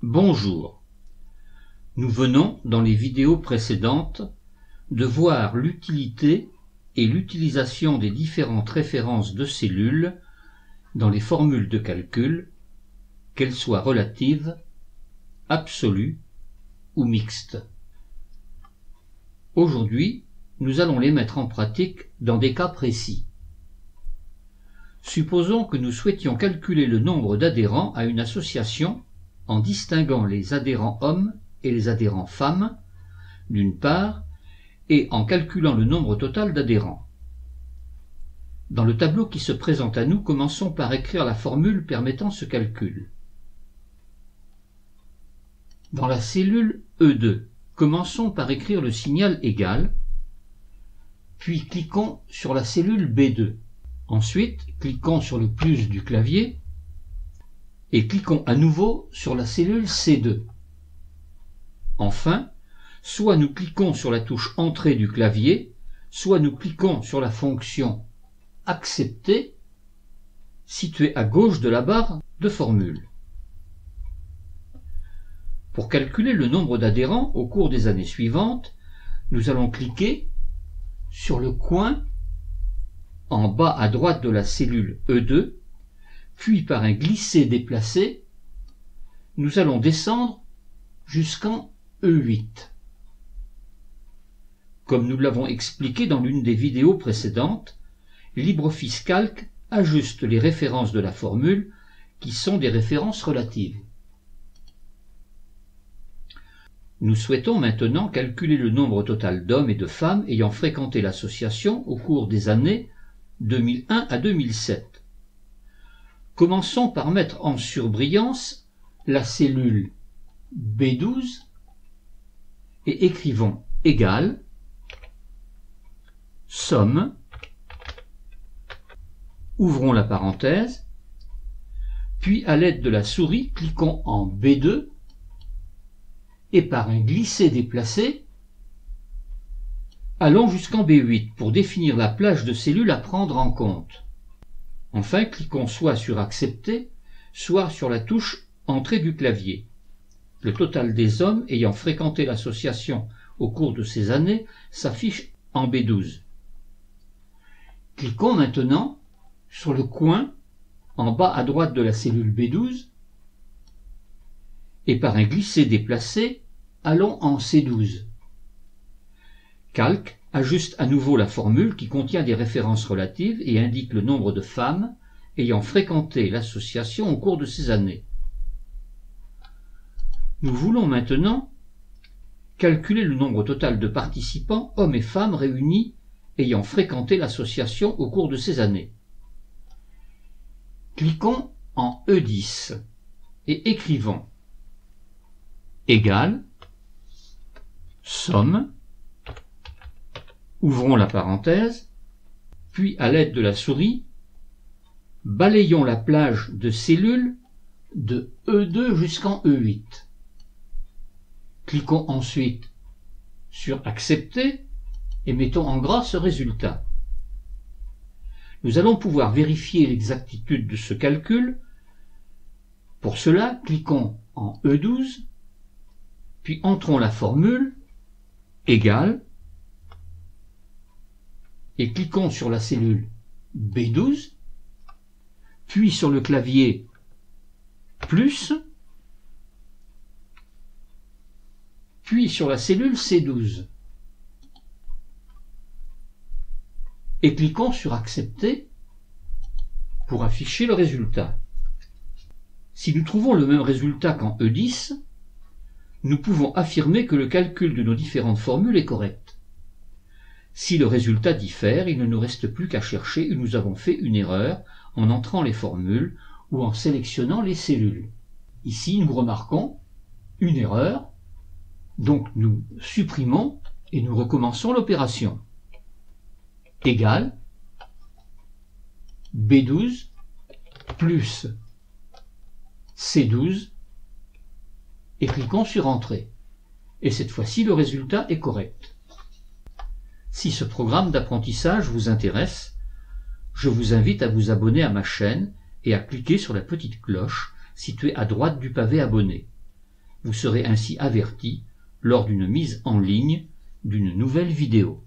Bonjour. Nous venons, dans les vidéos précédentes, de voir l'utilité et l'utilisation des différentes références de cellules dans les formules de calcul, qu'elles soient relatives, absolues ou mixtes. Aujourd'hui, nous allons les mettre en pratique dans des cas précis. Supposons que nous souhaitions calculer le nombre d'adhérents à une association en distinguant les adhérents hommes et les adhérents femmes, d'une part, et en calculant le nombre total d'adhérents. Dans le tableau qui se présente à nous, commençons par écrire la formule permettant ce calcul. Dans la cellule E2, commençons par écrire le signal égal, puis cliquons sur la cellule B2. Ensuite, cliquons sur le plus du clavier et cliquons à nouveau sur la cellule C2. Enfin, soit nous cliquons sur la touche Entrée du clavier, soit nous cliquons sur la fonction Accepter, située à gauche de la barre de formule. Pour calculer le nombre d'adhérents au cours des années suivantes, nous allons cliquer sur le coin en bas à droite de la cellule E2, puis par un glisser-déplacer, nous allons descendre jusqu'en E8. Comme nous l'avons expliqué dans l'une des vidéos précédentes, LibreOffice Calc ajuste les références de la formule qui sont des références relatives. Nous souhaitons maintenant calculer le nombre total d'hommes et de femmes ayant fréquenté l'association au cours des années 2001 à 2007. Commençons par mettre en surbrillance la cellule B12 et écrivons égal somme, ouvrons la parenthèse, puis à l'aide de la souris, cliquons en B2 et par un glisser-déplacer, allons jusqu'en B8 pour définir la plage de cellules à prendre en compte. Enfin, cliquons soit sur Accepter, soit sur la touche Entrée du clavier. Le total des hommes ayant fréquenté l'association au cours de ces années s'affiche en B12. Cliquons maintenant sur le coin en bas à droite de la cellule B12 et par un glisser-déplacer, allons en C12. Calc ajuste à nouveau la formule qui contient des références relatives et indique le nombre de femmes ayant fréquenté l'association au cours de ces années. Nous voulons maintenant calculer le nombre total de participants, hommes et femmes réunis ayant fréquenté l'association au cours de ces années. Cliquons en E10 et écrivons égal somme, ouvrons la parenthèse, puis à l'aide de la souris, balayons la plage de cellules de E2 jusqu'en E8. Cliquons ensuite sur Accepter et mettons en gras ce résultat. Nous allons pouvoir vérifier l'exactitude de ce calcul. Pour cela, cliquons en E12, puis entrons la formule égal et cliquons sur la cellule B12, puis sur le clavier plus, puis sur la cellule C12 et cliquons sur Accepter pour afficher le résultat. Si nous trouvons le même résultat qu'en E10, nous pouvons affirmer que le calcul de nos différentes formules est correct. Si le résultat diffère, il ne nous reste plus qu'à chercher où nous avons fait une erreur en entrant les formules ou en sélectionnant les cellules. Ici, nous remarquons une erreur, donc nous supprimons et nous recommençons l'opération. Égal B12 plus C12 et cliquons sur Entrée. Et cette fois-ci, le résultat est correct. Si ce programme d'apprentissage vous intéresse, je vous invite à vous abonner à ma chaîne et à cliquer sur la petite cloche située à droite du pavé abonné. Vous serez ainsi averti lors d'une mise en ligne d'une nouvelle vidéo.